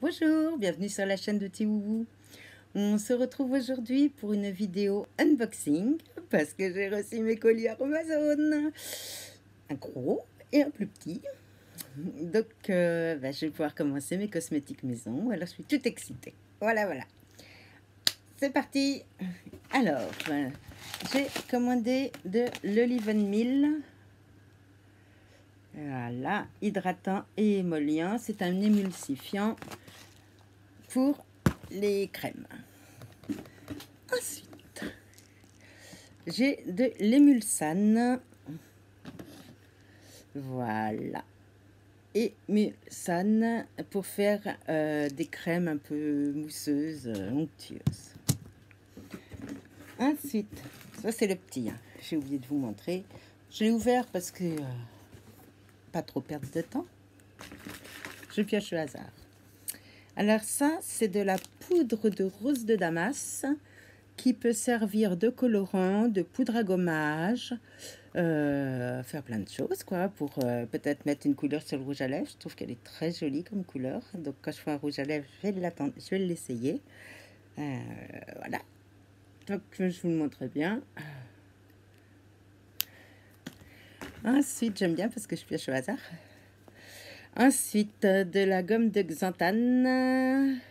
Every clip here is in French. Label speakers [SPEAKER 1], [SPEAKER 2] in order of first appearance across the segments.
[SPEAKER 1] Bonjour, bienvenue sur la chaîne de Tiwoubou. On se retrouve aujourd'hui pour une vidéo unboxing parce que j'ai reçu mes colis à Amazon. Un gros et un plus petit. Donc je vais pouvoir commencer mes cosmétiques maison. Alors je suis toute excitée. Voilà. C'est parti. Alors, j'ai commandé de l'olive meal. Voilà, hydratant et émollient. C'est un émulsifiant pour les crèmes. Ensuite, j'ai de l'émulsane. Voilà. Émulsane pour faire des crèmes un peu mousseuses, onctueuses. Ensuite, ça c'est le petit. Hein. J'ai oublié de vous montrer. Je l'ai ouvert parce que pas trop perdre de temps. Je pioche au hasard. Alors ça, c'est de la poudre de rose de Damas qui peut servir de colorant, de poudre à gommage, faire plein de choses, quoi, pour peut-être mettre une couleur sur le rouge à lèvres. Je trouve qu'elle est très jolie comme couleur. Donc quand je fais un rouge à lèvres, je vais l'essayer. Voilà. Donc je vous le montre bien. Ensuite, j'aime bien parce que je pioche au hasard. Ensuite, de la gomme de xanthane.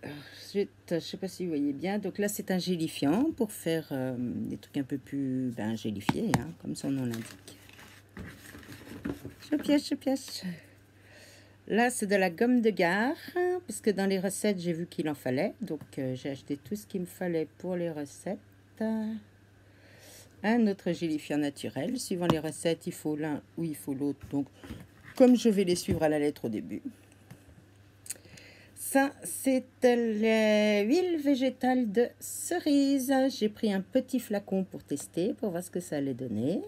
[SPEAKER 1] Ensuite, je ne sais pas si vous voyez bien. Donc là, c'est un gélifiant pour faire des trucs un peu plus gélifiés, hein, comme son nom l'indique. Je pioche. Là, c'est de la gomme de gare, parce que dans les recettes, j'ai vu qu'il en fallait. Donc, j'ai acheté tout ce qu'il me fallait pour les recettes. Un autre gélifiant naturel. Suivant les recettes, il faut l'un ou il faut l'autre. Donc, comme je vais les suivre à la lettre au début. Ça, c'est l'huile végétale de cerise. J'ai pris un petit flacon pour tester, pour voir ce que ça allait donner.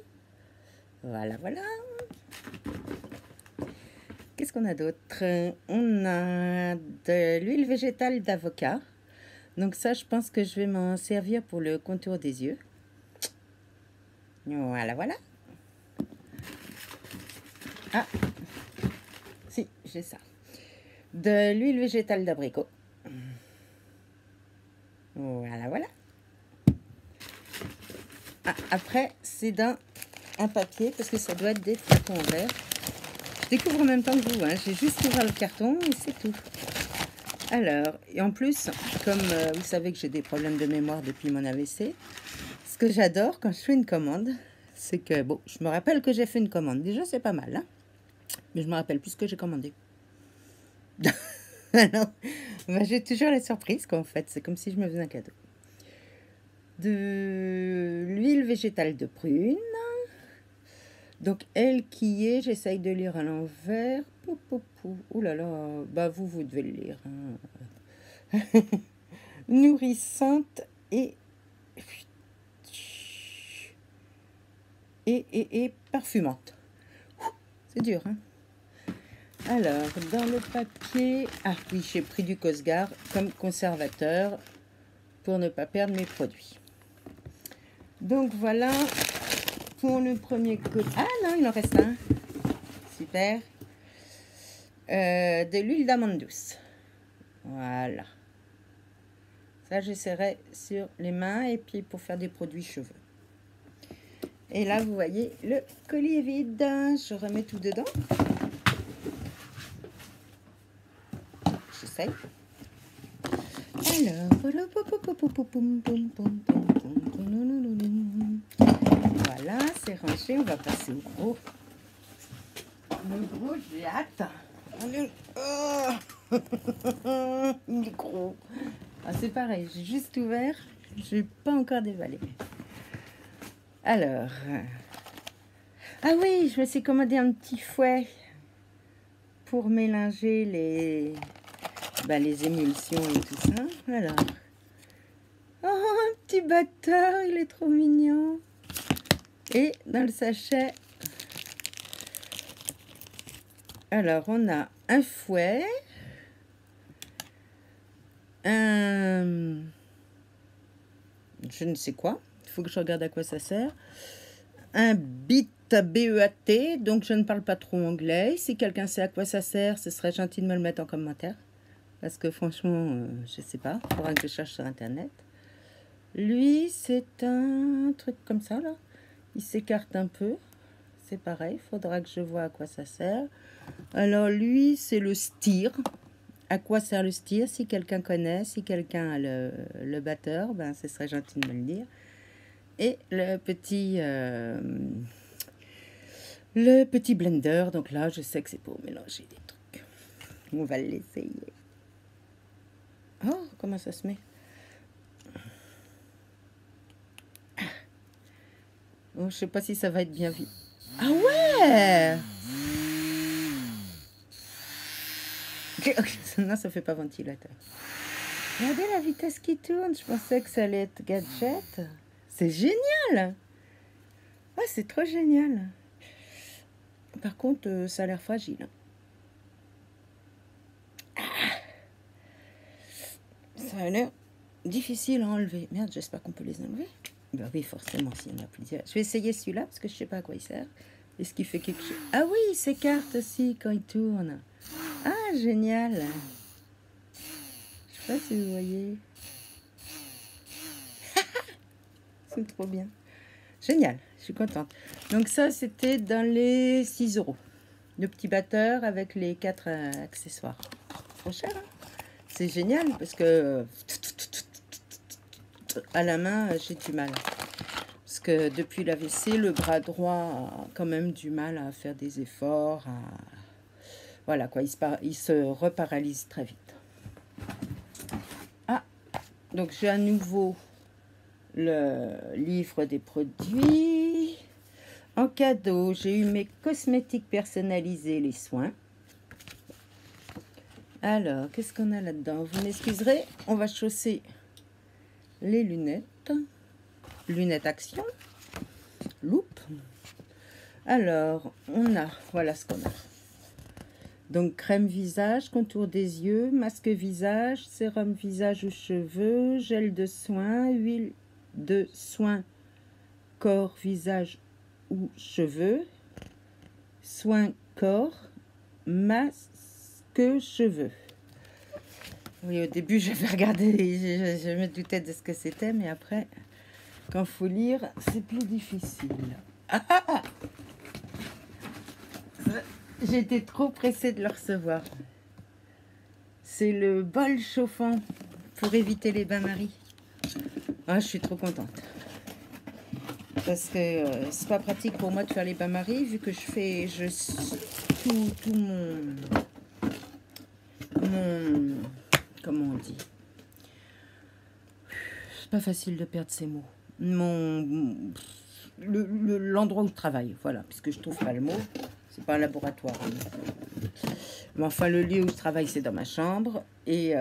[SPEAKER 1] Voilà. Qu'est-ce qu'on a d'autre? On a de l'huile végétale d'avocat. Donc ça, je pense que je vais m'en servir pour le contour des yeux. Voilà. Ah, si, j'ai ça. De l'huile végétale d'abricot. Voilà. Ah, après, c'est dans un papier parce que ça doit être des flacons verts. Je découvre en même temps que vous, hein. J'ai juste ouvert le carton et c'est tout. Alors, et en plus, comme vous savez que j'ai des problèmes de mémoire depuis mon AVC, ce que j'adore quand je fais une commande, c'est que, bon, je me rappelle que j'ai fait une commande. Déjà, c'est pas mal, hein, mais je me rappelle plus ce que j'ai commandé. Alors, j'ai toujours la surprise, quoi, en fait. C'est comme si je me faisais un cadeau. De l'huile végétale de prune. Donc, elle qui est, j'essaye de lire à l'envers. Ouh là là, bah vous devez le lire. Hein. Nourrissante et parfumante. C'est dur, hein. Alors, dans le papier... Ah oui, j'ai pris du Cosgar comme conservateur pour ne pas perdre mes produits. Donc, voilà pour le premier côté. Ah non, il en reste un. Super. De l'huile d'amande douce. Voilà. Ça, j'essaierai sur les mains et puis pour faire des produits cheveux. Et là, vous voyez, le colis est vide. Je remets tout dedans. J'essaye. Alors, voilà, c'est rangé. On va passer au gros. Le gros, j'ai hâte. Oh il est gros. Ah, c'est pareil, j'ai juste ouvert. Je n'ai pas encore dévalé. Alors. Ah oui, je me suis commandé un petit fouet pour mélanger les émulsions et tout ça. Alors. Oh, un petit batteur, il est trop mignon. Et dans le sachet, alors on a un fouet, je ne sais quoi, il faut que je regarde à quoi ça sert, un BEAT, B-E-A-T, donc je ne parle pas trop anglais. Si quelqu'un sait à quoi ça sert, ce serait gentil de me le mettre en commentaire. Parce que franchement, je sais pas, il faudra que je cherche sur internet. Lui, c'est un truc comme ça, là. Il s'écarte un peu. C'est pareil, il faudra que je vois à quoi ça sert. Alors lui, c'est le steer. À quoi sert le steer? Si quelqu'un connaît, si quelqu'un a le batteur, ben, ce serait gentil de me le dire. Et le petit blender, donc là, je sais que c'est pour mélanger des trucs. On va l'essayer. Oh, comment ça se met? Oh, je sais pas si ça va être bien vu. Ah ouais! Non, ça fait pas ventilateur. Regardez la vitesse qui tourne. Je pensais que ça allait être gadget. C'est génial! Ah, c'est trop génial. Par contre, ça a l'air fragile. Ça a l'air difficile à enlever. Merde, j'espère qu'on peut les enlever. Ben oui, forcément, s'il y en a plusieurs. Je vais essayer celui-là parce que je sais pas à quoi il sert. Est-ce qu'il fait quelque chose? Ah oui, il s'écarte aussi quand il tourne. Ah, génial. Je sais pas si vous voyez. C'est trop bien. Génial, je suis contente. Donc ça, c'était dans les 6 €. Le petit batteur avec les 4 accessoires. Trop cher, hein? C'est génial parce que à la main, j'ai du mal. Parce que depuis l'AVC, le bras droit a quand même du mal à faire des efforts. Voilà quoi, il se reparalyse très vite. Ah, donc j'ai à nouveau le livre des produits. En cadeau, j'ai eu mes cosmétiques personnalisés, les soins. Alors, qu'est-ce qu'on a là-dedans? Vous m'excuserez, on va chausser les lunettes. Lunettes action. Loupe. Alors, voilà ce qu'on a. Donc, crème visage, contour des yeux, masque visage, sérum visage ou cheveux, gel de soin, huile de soin, corps, visage ou cheveux, soin corps, masque cheveux. Oui, au début, j'avais regardé, je me doutais de ce que c'était, mais après, quand il faut lire, c'est plus difficile. J'étais trop pressée de le recevoir. C'est le bol chauffant pour éviter les bains-maries. Ah, je suis trop contente. Parce que c'est pas pratique pour moi de faire les bains-maries, vu que tout mon comment on dit, c'est pas facile de perdre ces mots, l'endroit où je travaille, voilà, puisque je trouve pas le mot, c'est pas un laboratoire, mais enfin le lieu où je travaille, c'est dans ma chambre, et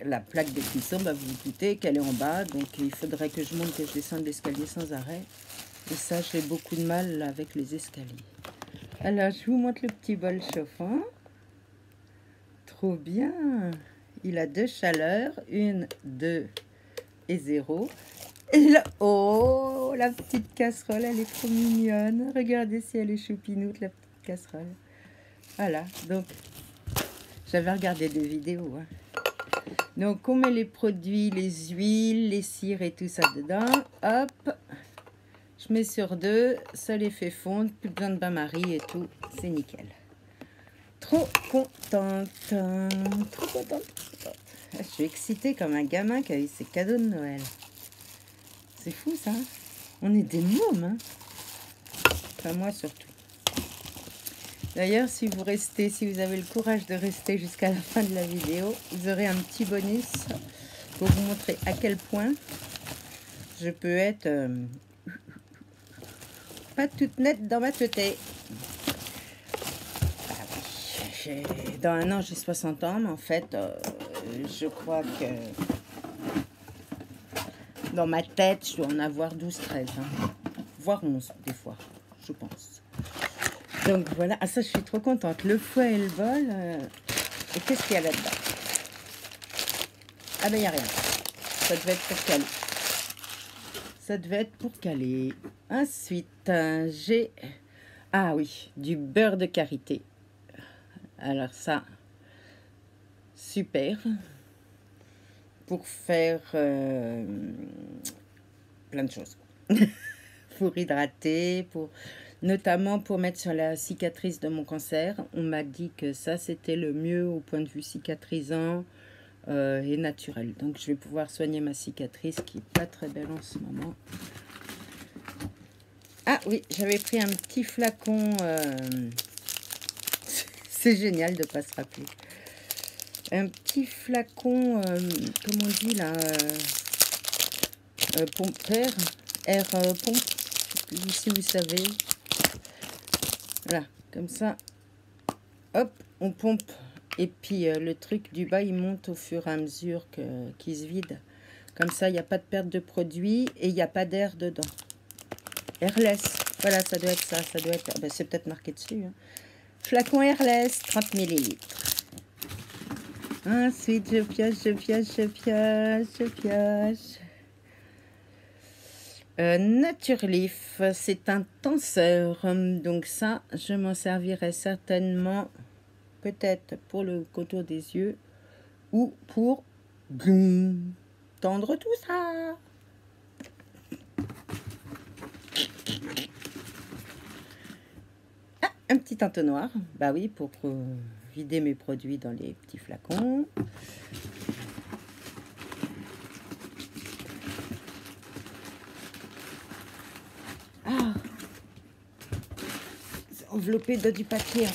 [SPEAKER 1] la plaque de cuisson, bah, vous vous doutez qu'elle est en bas, donc il faudrait que je monte, que je descende l'escalier sans arrêt, et ça j'ai beaucoup de mal avec les escaliers. Alors je vous montre le petit bol chauffant. Trop bien. Il a 2 chaleurs, 1, 2 et 0. Et là, oh, la petite casserole, elle est trop mignonne. Regardez si elle est choupinoute, la petite casserole. Voilà, donc, j'avais regardé des vidéos. Hein. Donc, on met les produits, les huiles, les cires et tout ça dedans. Hop, je mets sur 2, ça les fait fondre, plus besoin de bain-marie et tout, c'est nickel. Trop contente, trop contente. Je suis excitée comme un gamin qui a eu ses cadeaux de Noël. C'est fou ça. On est des mômes, hein. Enfin moi surtout. D'ailleurs, si vous avez le courage de rester jusqu'à la fin de la vidéo, vous aurez un petit bonus pour vous montrer à quel point je peux être pas toute nette dans ma tête. Dans un an, j'ai 60 ans, mais en fait, je crois que dans ma tête, je dois en avoir 12-13, hein, voire 11 des fois, je pense. Donc voilà, ah ça, je suis trop contente. Le fouet et le bol, et qu'est-ce qu'il y a là-dedans? Ah ben, il n'y a rien. Ça devait être pour caler. ça devait être pour caler. Ensuite, j'ai... Ah oui, du beurre de karité. Alors ça, super. Pour faire plein de choses. Pour hydrater, notamment pour mettre sur la cicatrice de mon cancer. On m'a dit que ça, c'était le mieux au point de vue cicatrisant et naturel. Donc, je vais pouvoir soigner ma cicatrice qui n'est pas très belle en ce moment. Ah oui, j'avais pris un petit flacon. C'est génial de ne pas se rappeler. Un petit flacon, comment on dit là, pompe air pompe, si vous savez. Voilà, comme ça, hop, on pompe. Et puis le truc du bas, il monte au fur et à mesure qu'il se vide. Comme ça, il n'y a pas de perte de produit et il n'y a pas d'air dedans. Airless, voilà, ça doit être ça. Ça doit être, ben, c'est peut-être marqué dessus. Hein. Flacon Airless, 30 ml. Ensuite, je pioche. Natureleaf, c'est un tenseur. Donc ça, je m'en servirai certainement, peut-être pour le contour des yeux ou pour tendre tout ça. Ah, un petit entonnoir. Bah oui, pour vider mes produits dans les petits flacons. Ah, c'est enveloppé dans du papier.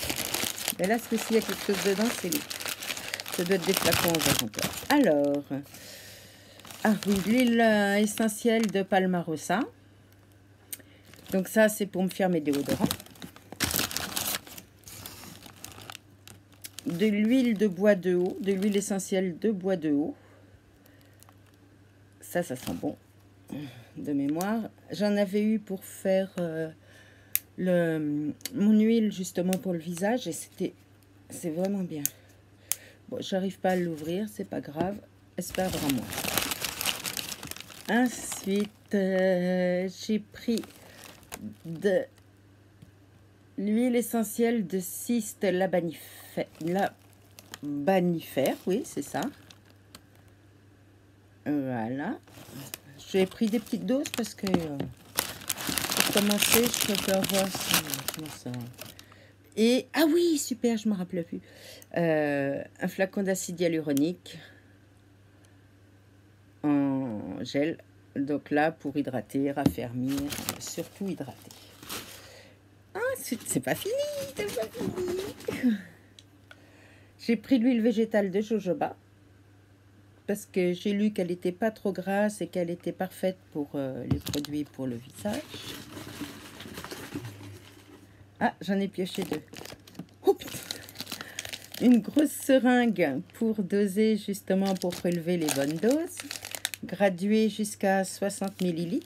[SPEAKER 1] Mais là, s'il y a quelque chose dedans, c'est lui. Ça doit être des flacons en verre encore. Alors, ah oui, l'huile essentielle de Palmarosa. Donc ça, c'est pour me faire mes déodorants. De l'huile de bois de haut, de l'huile essentielle de bois de haut. Ça sent bon, de mémoire. J'en avais eu pour faire mon huile justement pour le visage et c'est vraiment bien. Bon, j'arrive pas à l'ouvrir, c'est pas grave. Espère vraiment. Ensuite, j'ai pris de l'huile essentielle de cyste labanifère, oui, c'est ça. Voilà. J'ai pris des petites doses parce que pour commencer, je préfère voir si ça. Et ah oui, super, je me rappelle plus. Un flacon d'acide hyaluronique en gel. Donc là, pour hydrater, raffermir, surtout hydrater. Ah, c'est pas fini, J'ai pris l'huile végétale de jojoba parce que j'ai lu qu'elle n'était pas trop grasse et qu'elle était parfaite pour les produits pour le visage. Ah, j'en ai pioché deux. Oh, une grosse seringue pour doser, justement pour prélever les bonnes doses. Graduée jusqu'à 60 ml.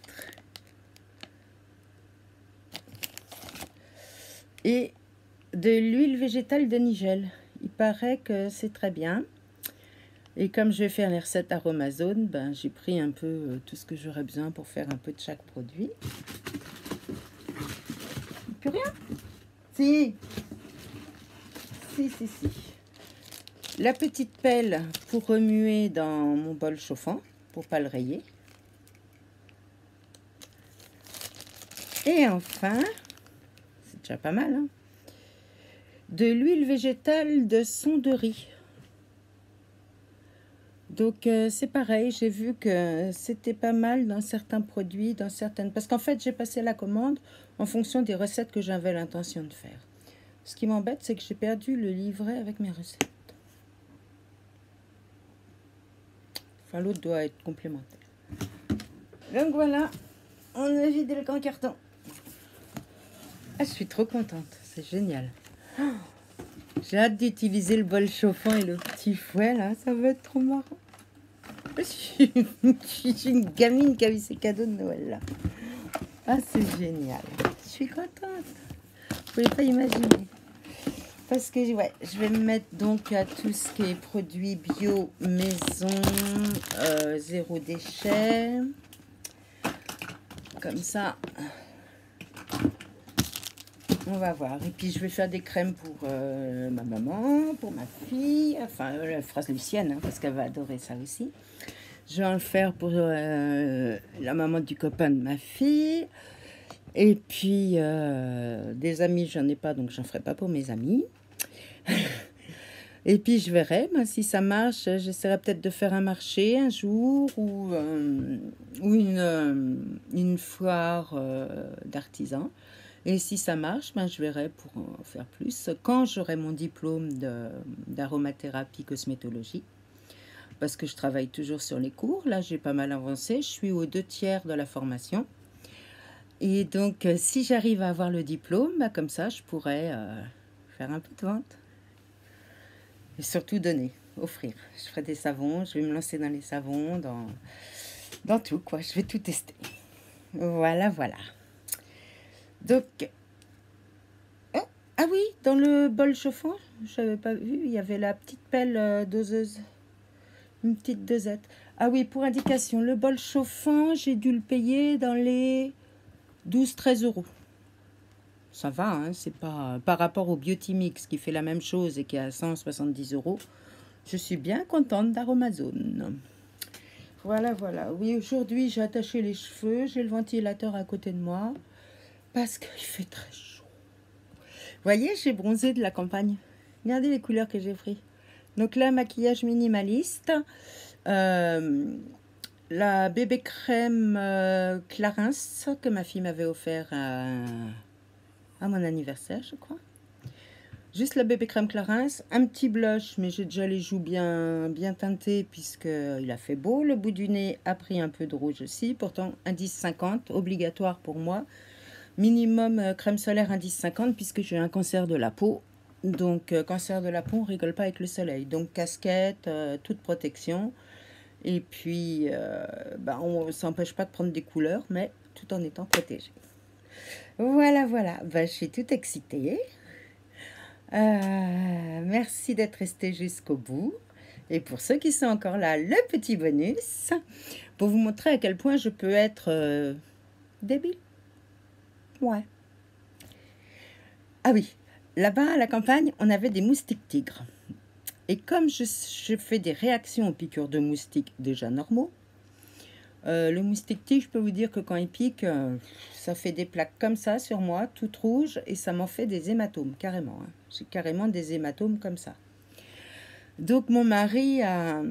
[SPEAKER 1] Et de l'huile végétale de Nigel. Il paraît que c'est très bien. Et comme je vais faire les recettes Aromazone, ben, j'ai pris un peu tout ce que j'aurais besoin pour faire un peu de chaque produit. Plus rien? Si. La petite pelle pour remuer dans mon bol chauffant, pour pas le rayer. Et enfin, c'est déjà pas mal, hein, de l'huile végétale de sonderie. Donc, c'est pareil, j'ai vu que c'était pas mal dans certains produits, dans certaines... Parce qu'en fait, j'ai passé la commande en fonction des recettes que j'avais l'intention de faire. Ce qui m'embête, c'est que j'ai perdu le livret avec mes recettes. Enfin, l'autre doit être complémentaire. Donc voilà, on a vidé le grand carton. Ah, je suis trop contente, c'est génial. Oh, j'ai hâte d'utiliser le bol chauffant et le petit fouet, là, ça va être trop marrant. Je suis une gamine qui a eu ses cadeaux de Noël, là. Ah, c'est génial. Je suis contente. Vous pouvez pas imaginer. Parce que, ouais, je vais me mettre donc à tout ce qui est produits bio, maison, zéro déchet. Comme ça, on va voir. Et puis, je vais faire des crèmes pour ma maman, pour ma fille. Enfin, elle fera Lucienne, hein, parce qu'elle va adorer ça aussi. Je vais en faire pour la maman du copain de ma fille. Et puis, des amis, j'en ai pas, donc j'en ferai pas pour mes amis. Et puis, je verrai si ça marche. J'essaierai peut-être de faire un marché un jour ou une foire d'artisans. Et si ça marche, je verrai pour en faire plus. Quand j'aurai mon diplôme d'aromathérapie cosmétologie, parce que je travaille toujours sur les cours. Là, j'ai pas mal avancé. Je suis aux 2/3 de la formation. Et donc, si j'arrive à avoir le diplôme, comme ça, je pourrais faire un peu de vente. Et surtout donner, offrir. Je ferai des savons, je vais me lancer dans les savons, dans tout, quoi. Je vais tout tester. Voilà, voilà. Donc, ah oui, dans le bol chauffant, je n'avais pas vu, il y avait la petite pelle doseuse. Une petite dosette. Ah oui, pour indication, le bol chauffant, j'ai dû le payer dans les 12-13 euros. Ça va, hein, c'est pas par rapport au Biotimix qui fait la même chose et qui est à 170 euros. Je suis bien contente d'Aromazone. Voilà, voilà. Oui, aujourd'hui, j'ai attaché les cheveux. J'ai le ventilateur à côté de moi parce qu'il fait très chaud. Vous voyez, j'ai bronzé de la campagne. Regardez les couleurs que j'ai pris. Donc là, maquillage minimaliste. La bébé crème Clarins que ma fille m'avait offert à mon anniversaire, je crois. Juste la bébé crème Clarins, un petit blush, mais j'ai déjà les joues bien teintées puisqu'il a fait beau. Le bout du nez a pris un peu de rouge aussi, pourtant indice 50, obligatoire pour moi. Minimum crème solaire indice 50 puisque j'ai un cancer de la peau. Donc cancer de la peau, on rigole pas avec le soleil. Donc casquette, toute protection. Et puis, ça n'empêche pas de prendre des couleurs, mais tout en étant protégé. Voilà, voilà. Je suis toute excitée. Merci d'être resté jusqu'au bout. Et pour ceux qui sont encore là, le petit bonus pour vous montrer à quel point je peux être débile. Ouais. Ah oui, là-bas à la campagne, on avait des moustiques tigres. Et comme je fais des réactions aux piqûres de moustiques déjà normaux, le moustique tigre, je peux vous dire que quand il pique, ça fait des plaques comme ça sur moi, toutes rouges, et ça m'en fait des hématomes, carrément. Hein. J'ai carrément des hématomes comme ça. Donc mon mari a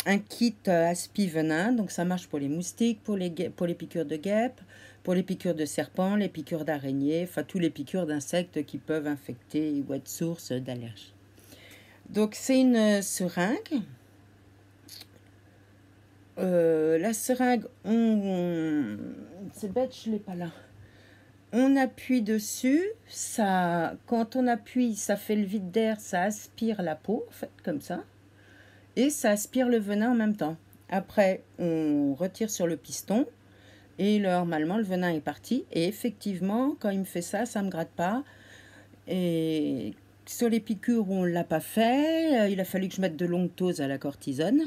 [SPEAKER 1] un kit aspi-venin, donc ça marche pour les moustiques, pour les piqûres de guêpes, pour les piqûres de serpents, les piqûres d'araignées, enfin tous les piqûres d'insectes qui peuvent infecter ou être source d'allergie. Donc c'est une seringue. La seringue, c'est bête, je ne l'ai pas là. On appuie dessus, ça, quand on appuie, ça fait le vide d'air, ça aspire la peau, en fait, comme ça. Et ça aspire le venin en même temps. Après, on retire sur le piston. Et normalement, le venin est parti. Et effectivement, quand il me fait ça, ça ne me gratte pas. Et sur les piqûres, on ne l'a pas fait. Il a fallu que je mette de l'onctose à la cortisone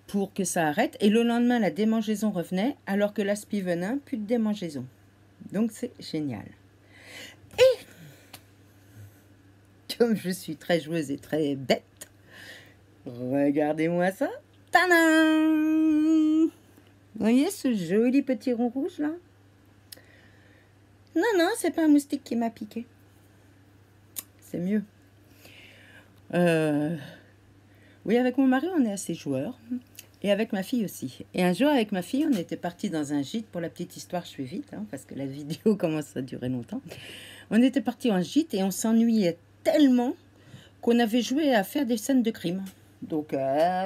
[SPEAKER 1] pour que ça arrête. Et le lendemain, la démangeaison revenait, alors que l'aspi-venin, plus de démangeaison. Donc, c'est génial. Et comme je suis très joueuse et très bête, regardez-moi ça. Tadam! Vous voyez ce joli petit rond rouge là? Non, non, c'est pas un moustique qui m'a piqué. C'est mieux. Oui, avec mon mari, on est assez joueurs. Et avec ma fille aussi. Et un jour, avec ma fille, on était partis dans un gîte. Pour la petite histoire, je fais vite, hein, parce que la vidéo commence à durer longtemps. On était partis en gîte et on s'ennuyait tellement qu'on avait joué à faire des scènes de crime. Donc,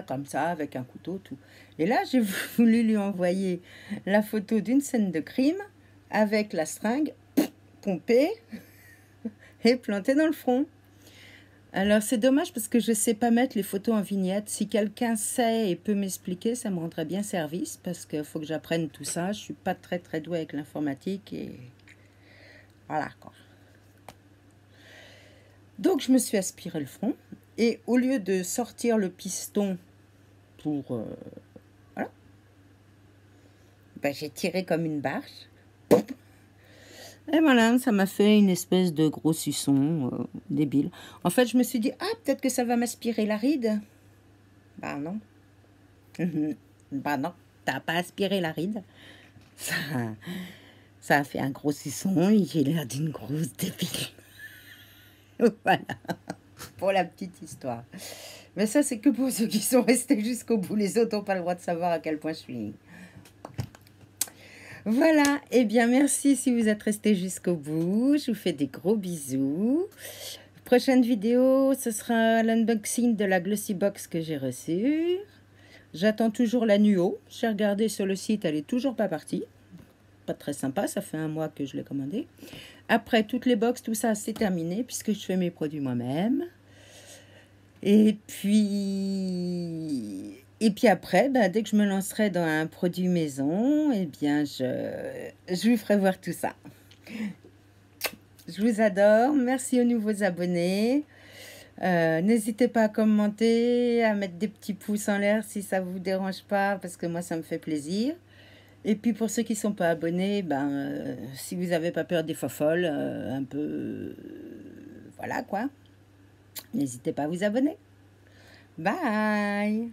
[SPEAKER 1] comme ça, avec un couteau, tout. Et là, j'ai voulu lui envoyer la photo d'une scène de crime avec la seringue pompée et plantée dans le front. Alors, c'est dommage parce que je ne sais pas mettre les photos en vignette. Si quelqu'un sait et peut m'expliquer, ça me rendrait bien service parce qu'il faut que j'apprenne tout ça. Je ne suis pas très douée avec l'informatique et voilà quoi. Donc, je me suis aspiré le front et au lieu de sortir le piston pour... voilà. Ben, j'ai tiré comme une barge. Et voilà, ça m'a fait une espèce de gros suçon débile. En fait, je me suis dit, ah, peut-être que ça va m'aspirer la ride. Bah non. Bah non, t'as pas aspiré la ride. Ça, ça a fait un gros suçon et j'ai l'air d'une grosse débile. Voilà, pour la petite histoire. Mais ça, c'est que pour ceux qui sont restés jusqu'au bout. Les autres n'ont pas le droit de savoir à quel point je suis. Voilà, et bien merci si vous êtes restés jusqu'au bout. Je vous fais des gros bisous. Prochaine vidéo, ce sera l'unboxing de la Glossy Box que j'ai reçue. J'attends toujours la Nuo. J'ai regardé sur le site, elle est toujours pas partie. Pas très sympa, ça fait un mois que je l'ai commandé. Après, toutes les box, tout ça, c'est terminé puisque je fais mes produits moi-même. Et puis après, bah, dès que je me lancerai dans un produit maison, eh bien, je vous ferai voir tout ça. Je vous adore. Merci aux nouveaux abonnés. N'hésitez pas à commenter, à mettre des petits pouces en l'air si ça vous dérange pas, parce que moi, ça me fait plaisir. Et puis, pour ceux qui ne sont pas abonnés, ben, si vous n'avez pas peur des fofolles, un peu... voilà, quoi. N'hésitez pas à vous abonner. Bye!